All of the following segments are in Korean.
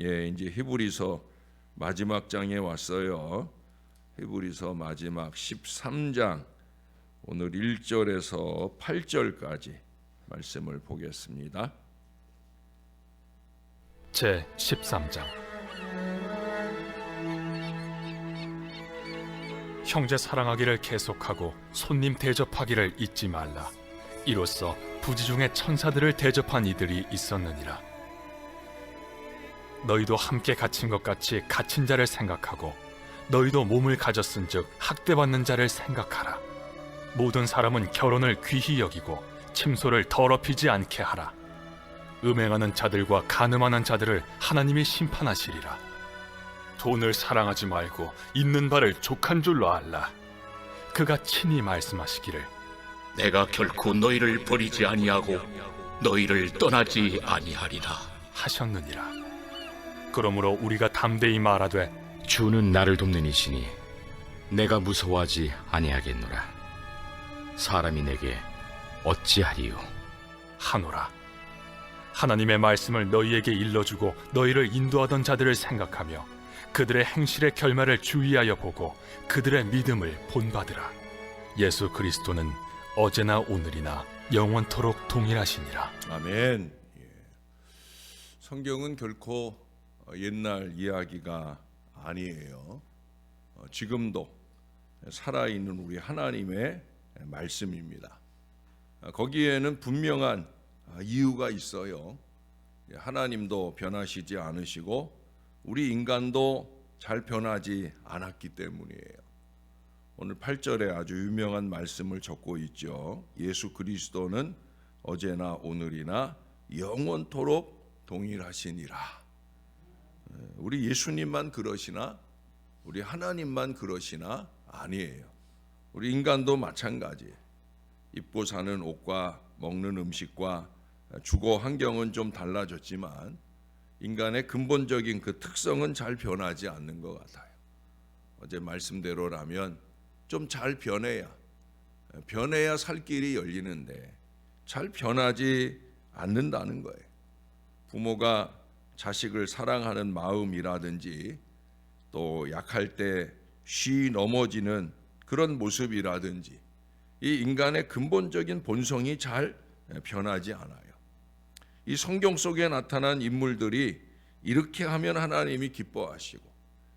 이제 히브리서 마지막 장에 왔어요. 히브리서 마지막 13장 오늘 1절에서 8절까지 말씀을 보겠습니다. 제 13장. 형제 사랑하기를 계속하고 손님 대접하기를 잊지 말라. 이로써 부지 중에 천사들을 대접한 이들이 있었느니라. 너희도 함께 갇힌 것 같이 갇힌 자를 생각하고 너희도 몸을 가졌은즉 학대받는 자를 생각하라. 모든 사람은 결혼을 귀히 여기고 침소를 더럽히지 않게 하라. 음행하는 자들과 간음하는 자들을 하나님이 심판하시리라. 돈을 사랑하지 말고 있는 바를 족한 줄로 알라. 그가 친히 말씀하시기를 내가 결코 너희를 버리지 아니하고 너희를 떠나지 아니하리라 하셨느니라. 그러므로 우리가 담대히 말하되 주는 나를 돕는 이시니 내가 무서워하지 아니하겠노라. 사람이 내게 어찌하리요 하노라. 하나님의 말씀을 너희에게 일러주고 너희를 인도하던 자들을 생각하며 그들의 행실의 결말을 주의하여 보고 그들의 믿음을 본받으라. 예수 그리스도는 어제나 오늘이나 영원토록 동일하시니라. 아멘. 성경은 결코 옛날 이야기가 아니에요. 지금도 살아있는 우리 하나님의 말씀입니다. 거기에는 분명한 이유가 있어요. 하나님도 변하시지 않으시고 우리 인간도 잘 변하지 않았기 때문이에요. 오늘 8절에 아주 유명한 말씀을 적고 있죠. 예수 그리스도는 어제나 오늘이나 영원토록 동일하시니라. 우리 예수님만 그러시나? 우리 하나님만 그러시나? 아니에요. 우리 인간도 마찬가지예요. 입고 사는 옷과 먹는 음식과 주거 환경은 좀 달라졌지만 인간의 근본적인 그 특성은 잘 변하지 않는 것 같아요. 어제 말씀대로라면 좀 잘 변해야 살 길이 열리는데 잘 변하지 않는다는 거예요. 부모가 자식을 사랑하는 마음이라든지 또 약할 때 쉬 넘어지는 그런 모습이라든지 이 인간의 근본적인 본성이 잘 변하지 않아요. 이 성경 속에 나타난 인물들이 이렇게 하면 하나님이 기뻐하시고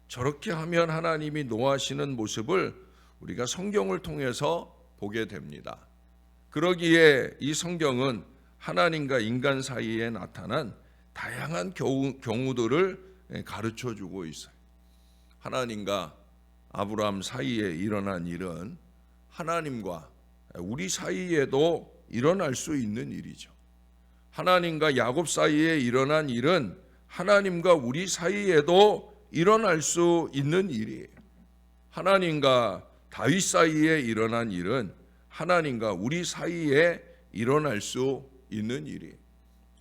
저렇게 하면 하나님이 노하시는 모습을 우리가 성경을 통해서 보게 됩니다. 그러기에 이 성경은 하나님과 인간 사이에 나타난 다양한 경우들을 가르쳐 주고 있어요. 하나님과 아브라함 사이에 일어난 일은 하나님과 우리 사이에도 일어날 수 있는 일이죠. 하나님과 야곱 사이에 일어난 일은 하나님과 우리 사이에도 일어날 수 있는 일이에요. 하나님과 다윗 사이에 일어난 일은 하나님과 우리 사이에 일어날 수 있는 일이에요.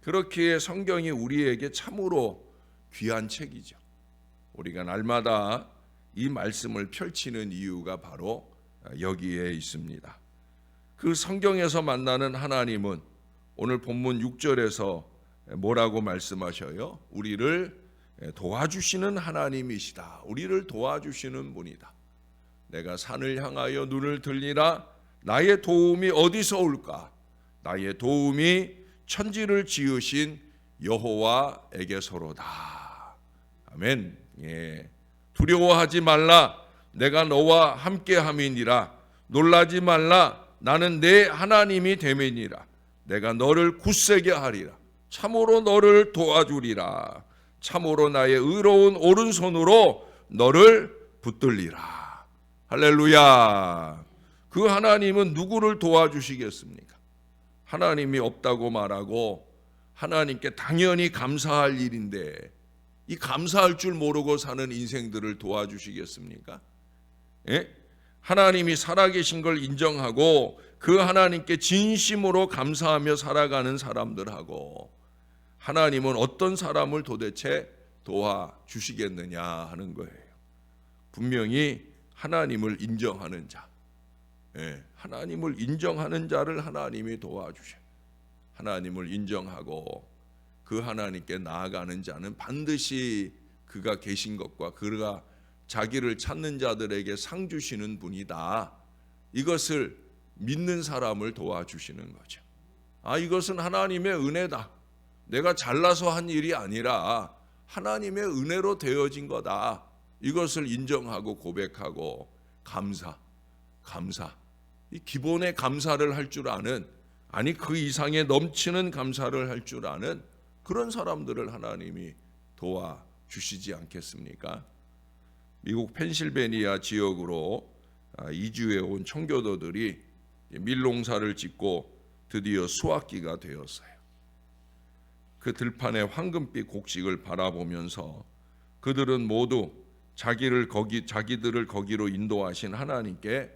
그렇기에 성경이 우리에게 참으로 귀한 책이죠. 우리가 날마다 이 말씀을 펼치는 이유가 바로 여기에 있습니다. 그 성경에서 만나는 하나님은 오늘 본문 6절에서 뭐라고 말씀하셔요? 우리를 도와주시는 하나님이시다. 우리를 도와주시는 분이다. 내가 산을 향하여 눈을 들리라. 나의 도움이 어디서 올까? 나의 도움이 천지를 지으신 여호와에게서로다. 아멘. 두려워하지 말라. 내가 너와 함께함이니라. 놀라지 말라. 나는 내 하나님이 됨이니라. 내가 너를 굳세게 하리라. 참으로 너를 도와주리라. 참으로 나의 의로운 오른손으로 너를 붙들리라. 할렐루야. 그 하나님은 누구를 도와주시겠습니까? 하나님이 없다고 말하고 하나님께 당연히 감사할 일인데 이 감사할 줄 모르고 사는 인생들을 도와주시겠습니까? 하나님이 살아계신 걸 인정하고 그 하나님께 진심으로 감사하며 살아가는 사람들하고 하나님은 어떤 사람을 도대체 도와주시겠느냐 하는 거예요. 분명히 하나님을 인정하는 자, 하나님을 인정하는 자를 하나님이 도와주셔요. 하나님을 인정하고 그 그 하나님께 나아가는 자는 반드시 그가 계신 것과 그가 자기를 찾는 자들에게 상 주시는 분이다. 이것을 믿는 사람을 도와주시는 거죠. 이것은 하나님의 은혜다. 내가 잘나서 한 일이 아니라 하나님의 은혜로 되어진 거다. 이것을 인정하고 고백하고 감사. 이 기본의 감사를 할 줄 아는, 그 이상의 넘치는 감사를 할 줄 아는 그런 사람들을 하나님이 도와주시지 않겠습니까? 미국 펜실베니아 지역으로 이주해 온 청교도들이 밀농사를 짓고 드디어 수확기가 되었어요. 그 들판의 황금빛 곡식을 바라보면서 그들은 모두 자기들을 거기로 인도하신 하나님께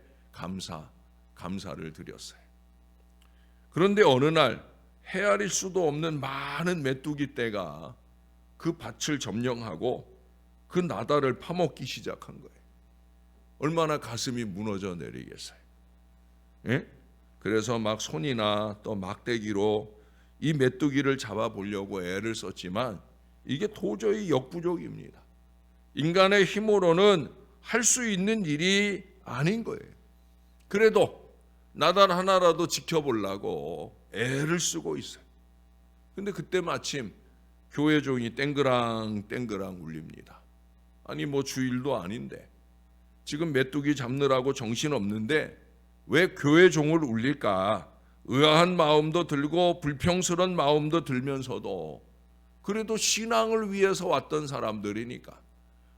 감사를 드렸어요. 그런데 어느 날 헤아릴 수도 없는 많은 메뚜기 떼가 그 밭을 점령하고 그 나달을 파먹기 시작한 거예요. 얼마나 가슴이 무너져 내리겠어요. 예? 그래서 막 손이나 또 막대기로 이 메뚜기를 잡아보려고 애를 썼지만 이게 도저히 역부족입니다. 인간의 힘으로는 할 수 있는 일이 아닌 거예요. 그래도 나달 하나라도 지켜보려고 애를 쓰고 있어요. 근데 그때 마침 교회 종이 땡그랑 울립니다. 뭐 주일도 아닌데 지금 메뚜기 잡느라고 정신없는데 왜 교회 종을 울릴까? 의아한 마음도 들고 불평스러운 마음도 들면서도 그래도 신앙을 위해서 왔던 사람들이니까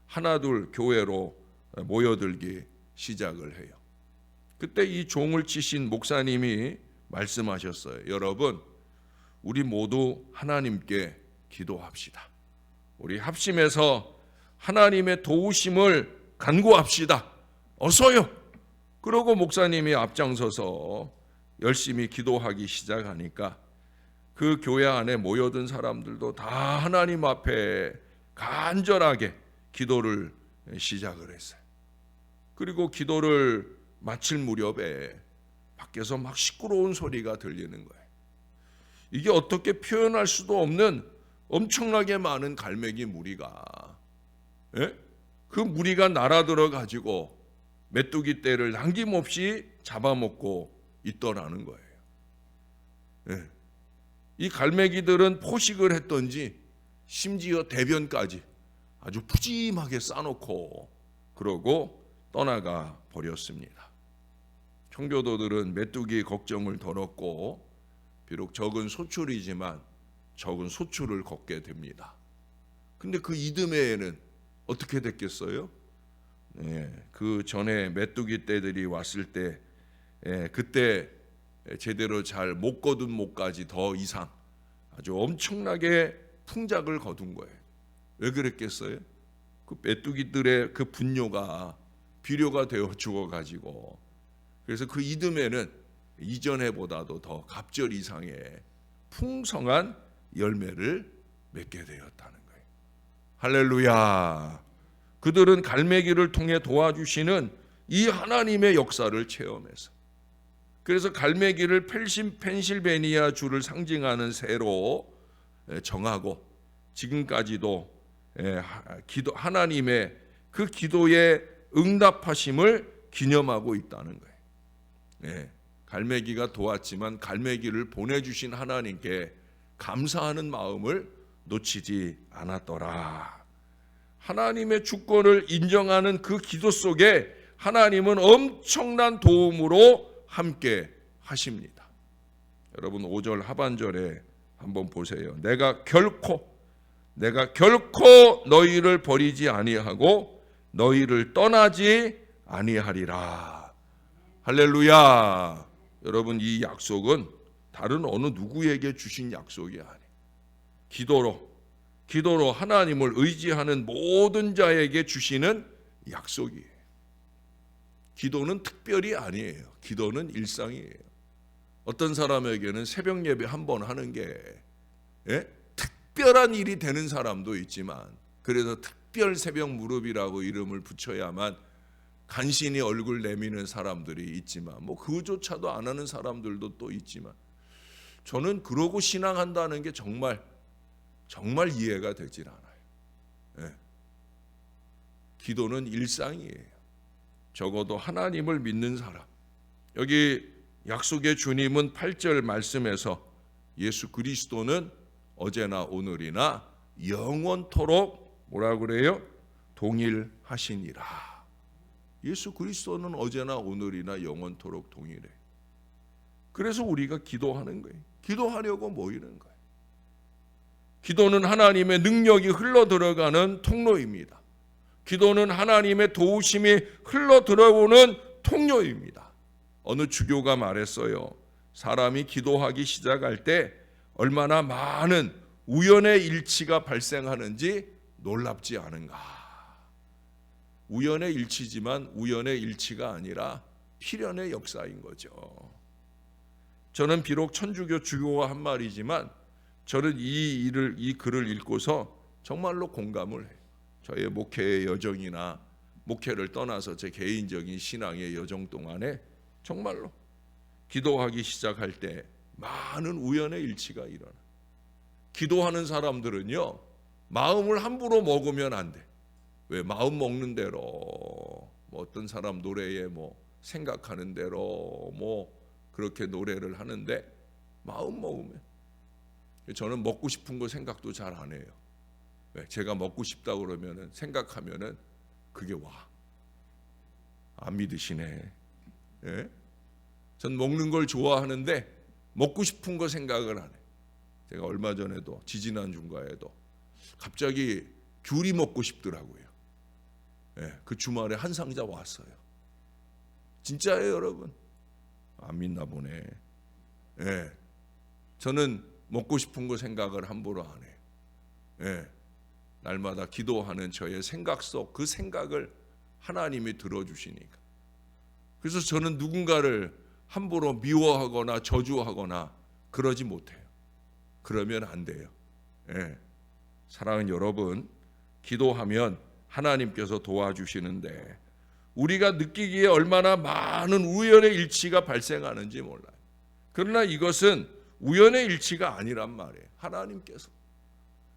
하나둘 교회로 모여들기 시작을 해요. 그때 이 종을 치신 목사님이 말씀하셨어요. 여러분, 우리 모두 하나님께 기도합시다. 우리 합심해서 하나님의 도우심을 간구합시다. 어서요. 그러고 목사님이 앞장서서 열심히 기도하기 시작하니까 그 교회 안에 모여든 사람들도 다 하나님 앞에 간절하게 기도를 시작을 했어요. 그리고 기도를 마칠 무렵에 밖에서 막 시끄러운 소리가 들리는 거예요. 이게 어떻게 표현할 수도 없는 엄청나게 많은 갈매기 무리가, 그 무리가 날아들어 가지고 메뚜기 떼를 남김없이 잡아먹고 있더라는 거예요. 이 갈매기들은 포식을 했던지 심지어 대변까지 아주 푸짐하게 싸놓고 그러고 떠나가 버렸습니다. 청교도들은 메뚜기 걱정을 덜었고 비록 적은 소출이지만 적은 소출을 걷게 됩니다. 근데 그 이듬해에는 어떻게 됐겠어요? 그 전에 메뚜기 떼들이 왔을 때 그때 제대로 잘 못 거둔 목까지 더 이상 아주 엄청나게 풍작을 거둔 거예요. 왜 그랬겠어요? 그 메뚜기들의 그 분뇨가 비료가 되어 죽어가지고 그래서 그 이듬해는 이전해보다도 더 갑절 이상의 풍성한 열매를 맺게 되었다는 거예요. 할렐루야. 그들은 갈매기를 통해 도와주시는 이 하나님의 역사를 체험해서 그래서 갈매기를 펜실베니아 주를 상징하는 새로 정하고 지금까지도 하나님의 그 기도에 응답하심을 기념하고 있다는 거예요. 갈매기가 도왔지만 갈매기를 보내주신 하나님께 감사하는 마음을 놓치지 않았더라. 하나님의 주권을 인정하는 그 기도 속에 하나님은 엄청난 도움으로 함께 하십니다. 여러분 5절 하반절에 한번 보세요. 내가 결코 너희를 버리지 아니하고 너희를 떠나지 아니하리라. 할렐루야. 여러분 이 약속은 다른 어느 누구에게 주신 약속이 아니에요. 기도로 하나님을 의지하는 모든 자에게 주시는 약속이에요. 기도는 특별히 아니에요. 기도는 일상이에요. 어떤 사람에게는 새벽 예배 한 번 하는 게 특별한 일이 되는 사람도 있지만 그래서 특별 새벽 무릎이라고 이름을 붙여야만 간신히 얼굴 내미는 사람들이 있지만 그조차도 안 하는 사람들도 또 있지만 저는 그러고 신앙한다는 게 정말 정말 이해가 되질 않아요. 예. 기도는 일상이에요. 적어도 하나님을 믿는 사람. 여기 약속의 주님은 8절 말씀에서 예수 그리스도는 어제나 오늘이나 영원토록 뭐라 그래요? 동일하시니라. 예수 그리스도는 어제나 오늘이나 영원토록 동일해. 그래서 우리가 기도하는 거예요. 기도하려고 모이는 거예요. 기도는 하나님의 능력이 흘러 들어가는 통로입니다. 기도는 하나님의 도우심이 흘러 들어오는 통로입니다. 어느 주교가 말했어요. 사람이 기도하기 시작할 때 얼마나 많은 우연의 일치가 발생하는지 놀랍지 않은가. 우연의 일치지만 우연의 일치가 아니라 필연의 역사인 거죠. 저는 비록 천주교 주교가 한 말이지만 저는 이 글을 읽고서 정말로 공감을 해요. 저의 목회의 여정이나 목회를 떠나서 제 개인적인 신앙의 여정 동안에 정말로 기도하기 시작할 때 많은 우연의 일치가 일어나. 기도하는 사람들은요, 마음을 함부로 먹으면 안 돼. 왜? 마음 먹는 대로 뭐 어떤 사람 노래에 뭐 생각하는 대로 뭐 그렇게 노래를 하는데 마음 먹으면, 저는 먹고 싶은 거 생각도 잘 안 해요. 왜? 제가 먹고 싶다 그러면은 생각하면은 그게 와. 안 믿으시네. 예? 전 먹는 걸 좋아하는데 먹고 싶은 거 생각을 안 해. 제가 얼마 전에도 지지난 주인가에도 갑자기 귤이 먹고 싶더라고요. 예, 그 주말에 한 상자 왔어요. 진짜예요, 여러분. 안 믿나 보네. 예, 저는 먹고 싶은 거 생각을 함부로 안 해요. 예, 날마다 기도하는 저의 생각 속 그 생각을 하나님이 들어주시니까. 그래서 저는 누군가를 함부로 미워하거나 저주하거나 그러지 못해요. 그러면 안 돼요. 예. 사랑하는 여러분, 기도하면 하나님께서 도와주시는데 우리가 느끼기에 얼마나 많은 우연의 일치가 발생하는지 몰라요. 그러나 이것은 우연의 일치가 아니란 말이에요.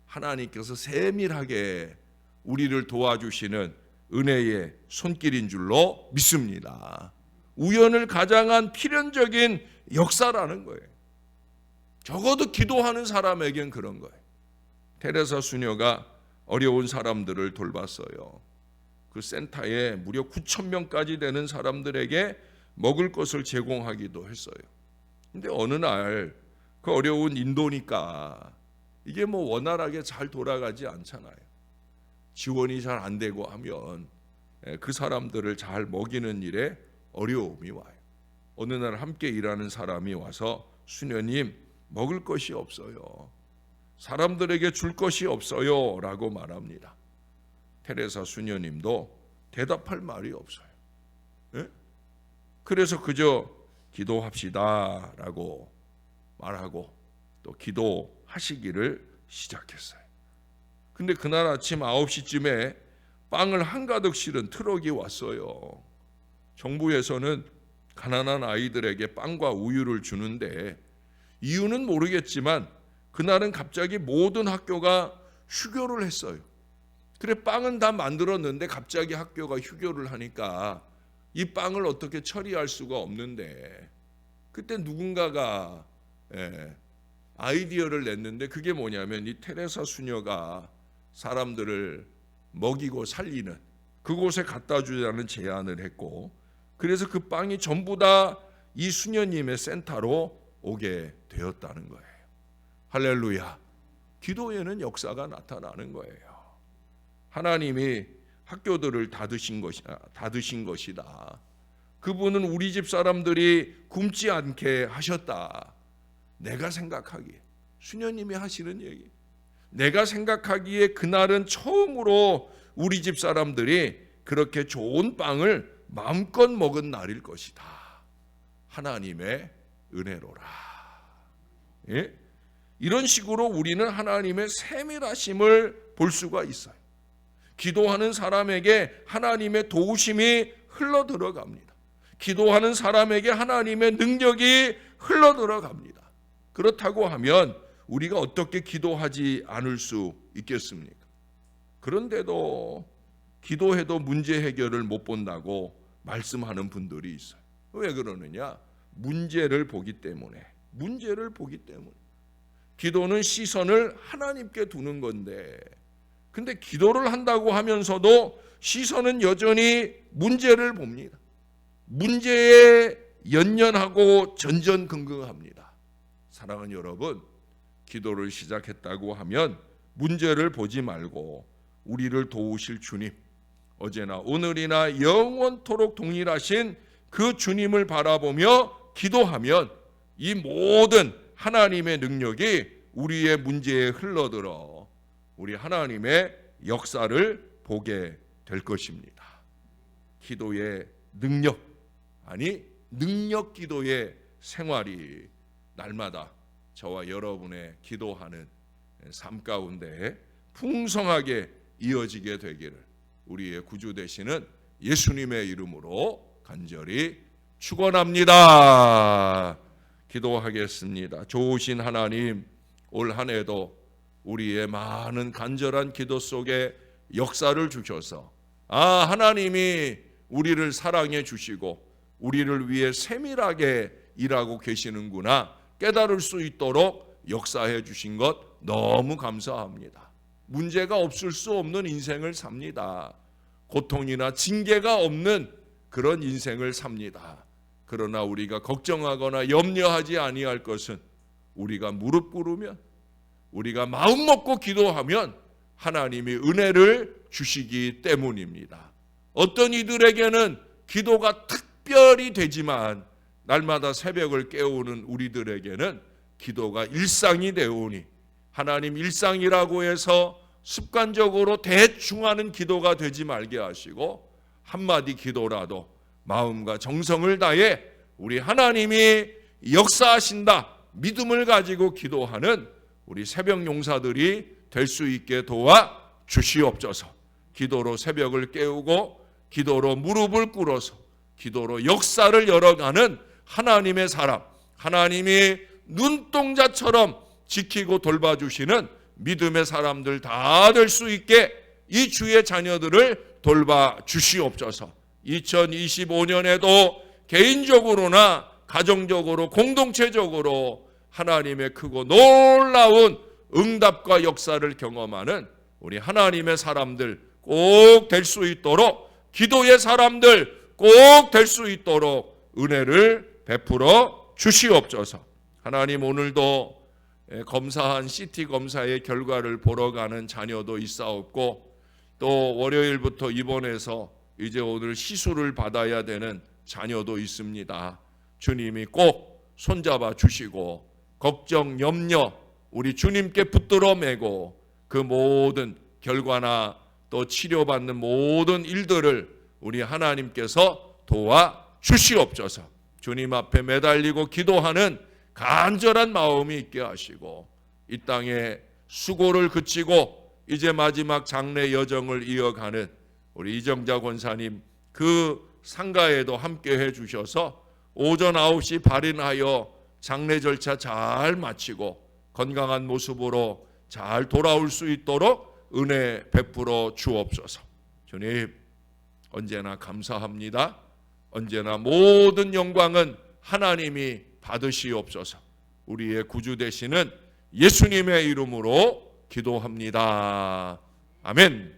하나님께서 세밀하게 우리를 도와주시는 은혜의 손길인 줄로 믿습니다. 우연을 가장한 필연적인 역사라는 거예요. 적어도 기도하는 사람에겐 그런 거예요. 테레사 수녀가 어려운 사람들을 돌봤어요. 그 센터에 무려 9,000명까지 되는 사람들에게 먹을 것을 제공하기도 했어요. 근데 어느 날 그 어려운 인도니까 이게 뭐 원활하게 잘 돌아가지 않잖아요. 지원이 잘 안 되고 하면 그 사람들을 잘 먹이는 일에 어려움이 와요. 어느 날 함께 일하는 사람이 와서 수녀님, 먹을 것이 없어요. 사람들에게 줄 것이 없어요 라고 말합니다. 테레사 수녀님도 대답할 말이 없어요. 예? 그래서 그저 기도합시다 라고 말하고 또 기도하시기를 시작했어요. 근데 그날 아침 9시쯤에 빵을 한가득 실은 트럭이 왔어요. 정부에서는 가난한 아이들에게 빵과 우유를 주는데 이유는 모르겠지만 그날은 갑자기 모든 학교가 휴교를 했어요. 그래, 빵은 다 만들었는데 갑자기 학교가 휴교를 하니까 이 빵을 어떻게 처리할 수가 없는데 그때 누군가가 아이디어를 냈는데 그게 뭐냐면 이 테레사 수녀가 사람들을 먹이고 살리는 그곳에 갖다 주자는 제안을 했고, 그래서 그 빵이 전부 다 이 수녀님의 센터로 오게 되었다는 거예요. 할렐루야. 기도에는 역사가 나타나는 거예요. 하나님이 학교들을 닫으신 것이다. 그분은 우리 집 사람들이 굶지 않게 하셨다. 내가 생각하기에, 수녀님이 하시는 얘기, 내가 생각하기에 그날은 처음으로 우리 집 사람들이 그렇게 좋은 빵을 마음껏 먹은 날일 것이다. 하나님의 은혜로라. 예? 이런 식으로 우리는 하나님의 세밀하심을 볼 수가 있어요. 기도하는 사람에게 하나님의 도우심이 흘러 들어갑니다. 기도하는 사람에게 하나님의 능력이 흘러 들어갑니다. 그렇다고 하면 우리가 어떻게 기도하지 않을 수 있겠습니까? 그런데도 기도해도 문제 해결을 못 본다고 말씀하는 분들이 있어요. 왜 그러느냐? 문제를 보기 때문에. 기도는 시선을 하나님께 두는 건데, 근데 기도를 한다고 하면서도 시선은 여전히 문제를 봅니다. 문제에 연연하고 전전긍긍합니다. 사랑하는 여러분, 기도를 시작했다고 하면 문제를 보지 말고 우리를 도우실 주님, 어제나 오늘이나 영원토록 동일하신 그 주님을 바라보며 기도하면 이 모든 하나님의 능력이 우리의 문제에 흘러들어 우리 하나님의 역사를 보게 될 것입니다. 기도의 능력, 능력 기도의 생활이 날마다 저와 여러분의 기도하는 삶 가운데 풍성하게 이어지게 되기를 우리의 구주 되시는 예수님의 이름으로 간절히 축원합니다. 기도하겠습니다. 좋으신 하나님, 올 한 해도 우리의 많은 간절한 기도 속에 역사를 주셔서 하나님이 우리를 사랑해 주시고 우리를 위해 세밀하게 일하고 계시는구나 깨달을 수 있도록 역사해 주신 것 너무 감사합니다. 문제가 없을 수 없는 인생을 삽니다. 고통이나 징계가 없는 그런 인생을 삽니다. 그러나 우리가 걱정하거나 염려하지 아니할 것은 우리가 무릎 꿇으면, 우리가 마음 먹고 기도하면 하나님이 은혜를 주시기 때문입니다. 어떤 이들에게는 기도가 특별히 되지만 날마다 새벽을 깨우는 우리들에게는 기도가 일상이 되오니 하나님, 일상이라고 해서 습관적으로 대충 하는 기도가 되지 말게 하시고 한마디 기도라도 마음과 정성을 다해 우리 하나님이 역사하신다 믿음을 가지고 기도하는 우리 새벽 용사들이 될 수 있게 도와 주시옵소서. 기도로 새벽을 깨우고 기도로 무릎을 꿇어서 기도로 역사를 열어가는 하나님의 사람, 하나님이 눈동자처럼 지키고 돌봐주시는 믿음의 사람들 다 될 수 있게 이 주의 자녀들을 돌봐 주시옵소서. 2025년에도 개인적으로나 가정적으로 공동체적으로 하나님의 크고 놀라운 응답과 역사를 경험하는 우리 하나님의 사람들 꼭 될 수 있도록, 기도의 사람들 꼭 될 수 있도록 은혜를 베풀어 주시옵소서. 하나님, 오늘도 검사한 CT 검사의 결과를 보러 가는 자녀도 있사옵고 또 월요일부터 입원해서 이제 오늘 시술을 받아야 되는 자녀도 있습니다. 주님이 꼭 손잡아 주시고 걱정, 염려 우리 주님께 붙들어 매고 그 모든 결과나 또 치료받는 모든 일들을 우리 하나님께서 도와 주시옵소서. 주님 앞에 매달리고 기도하는 간절한 마음이 있게 하시고 이 땅에 수고를 그치고 이제 마지막 장례 여정을 이어가는 우리 이정자 권사님 그 상가에도 함께 해주셔서 오전 9시 발인하여 장례 절차 잘 마치고 건강한 모습으로 잘 돌아올 수 있도록 은혜 베풀어 주옵소서. 주님, 언제나 감사합니다. 언제나 모든 영광은 하나님이 받으시옵소서. 우리의 구주 되시는 예수님의 이름으로 기도합니다. 아멘.